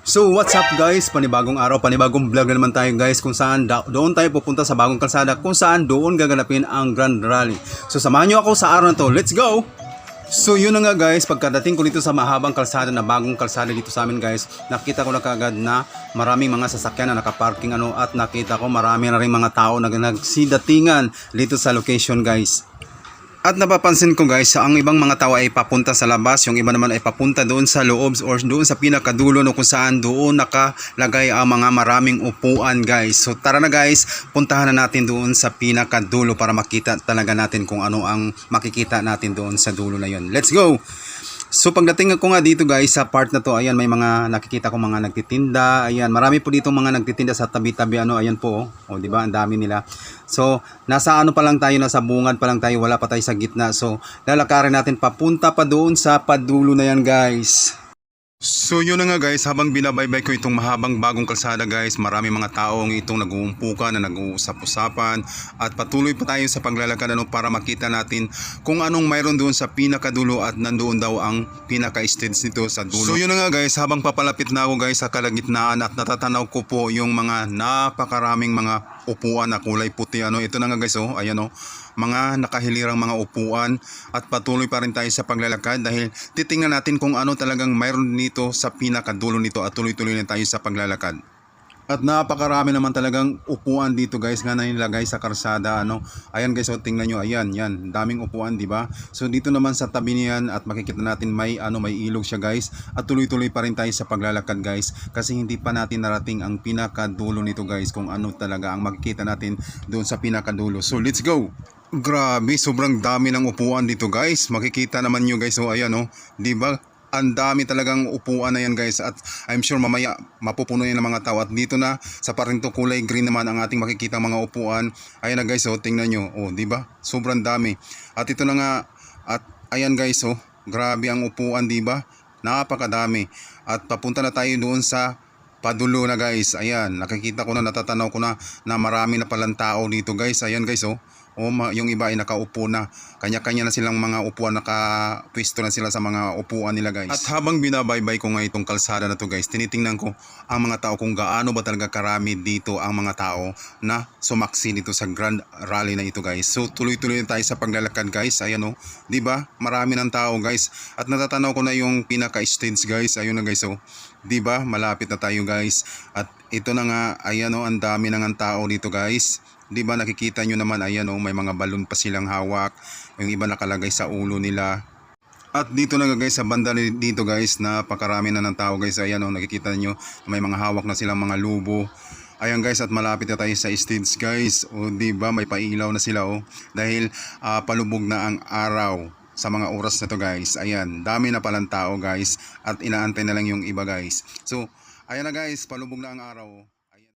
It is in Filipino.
So what's up guys, panibagong araw, panibagong vlog na naman tayo guys, kung saan doon tayo pupunta sa bagong kalsada, kung saan doon gaganapin ang Grand Rally. So samahan nyo ako sa araw na to, let's go! So yun na nga guys, pagkadating ko dito sa mahabang kalsada na bagong kalsada dito sa amin guys, nakita ko na kagad na maraming mga sasakyan na nakaparking at nakita ko marami na rin mga tao na nagsidatingan dito sa location guys. At napapansin ko guys, ang ibang mga tao ay papunta sa labas, yung iba naman ay papunta doon sa loob or doon sa pinakadulo no, kung saan doon nakalagay ang mga maraming upuan guys. So tara na guys, puntahan na natin doon sa pinakadulo para makita talaga natin kung ano ang makikita natin doon sa dulo na yon. Let's go! So pagdating ko nga dito guys sa part na to, ayan may mga nakikita ko mga nagtitinda, ayan marami po dito mga nagtitinda sa tabi-tabi ayan po, di ba? Ang dami nila. So nasa pa lang tayo, nasa bungad pa lang tayo, wala pa tayo sa gitna. So lalakarin natin papunta pa doon sa padulo na yan guys. So yun na nga guys, habang binabaybay ko itong mahabang bagong kalsada guys, marami mga taong itong nag-uumpukan na nag-uusap-usapan at patuloy pa tayo sa paglalakad para makita natin kung anong mayroon doon sa pinakadulo at nandoon daw ang pinaka-stage nito sa dulo. So yun na nga guys, habang papalapit na ako guys sa kalagitnaan at natatanaw ko po yung mga napakaraming mga upuan na kulay puti ito na nga guys ayan mga nakahilirang mga upuan at patuloy pa rin tayo sa paglalakad dahil titingnan natin kung ano talagang mayroon nito sa pinakadulo nito at tuloy-tuloy na tayo sa paglalakad. At napakarami naman talagang upuan dito guys nga na nilagay sa karsada Ayan guys, tingnan nyo, ayan, yan, daming upuan, di ba? So dito naman sa tabi niyan at makikita natin may may ilog siya guys. At tuloy-tuloy pa rin tayo sa paglalakad guys kasi hindi pa natin narating ang pinakadulo nito guys, kung ano talaga ang makikita natin doon sa pinakadulo. So let's go! Grabe, sobrang dami ng upuan dito guys. Makikita naman nyo guys, ayan di ba? Ang dami talagang upuan na yan guys at I'm sure mamaya mapupuno yan ng mga tao. At dito na sa parinto kulay green naman ang ating makikita mga upuan. Ayan na guys, tingnan nyo, di ba? Sobrang dami. At ito na nga, at ayan guys, grabe ang upuan, di ba? Napakadami. At papunta na tayo doon sa padulo na guys. Ayan, nakikita ko na, natatanaw ko na marami na palang tao dito guys. Ayan guys, yung iba ay nakaupo na. Kanya-kanya na silang mga upuan, nakapwesto na sila sa mga upuan nila guys. At habang binabaybay ko nga itong kalsada na to guys, tinitingnan ko ang mga tao kung gaano ba talaga karami dito ang mga tao na sumaksi dito sa Grand Rally na ito guys. So tuloy-tuloy tayo sa paglalakad guys. Ayan di ba? Marami ng tao guys. At natatanaw ko na yung pinaka-stage guys. Ayun na guys di ba? Malapit na tayo guys. At ito na nga, ayan ang dami na ng tao dito guys. Di ba nakikita nyo naman, ayan may mga balon pa silang hawak, yung iba nakalagay sa ulo nila. At dito na guys sa banda dito guys, napakarami na ng tao guys. Ayan nakikita nyo may mga hawak na silang mga lubo. Ayan guys, at malapit na tayo sa stage guys. Di ba may pailaw na sila dahil palubog na ang araw sa mga oras na to guys. Ayan, dami na palang tao guys at inaantay na lang yung iba guys. So ayan na guys, palubog na ang araw.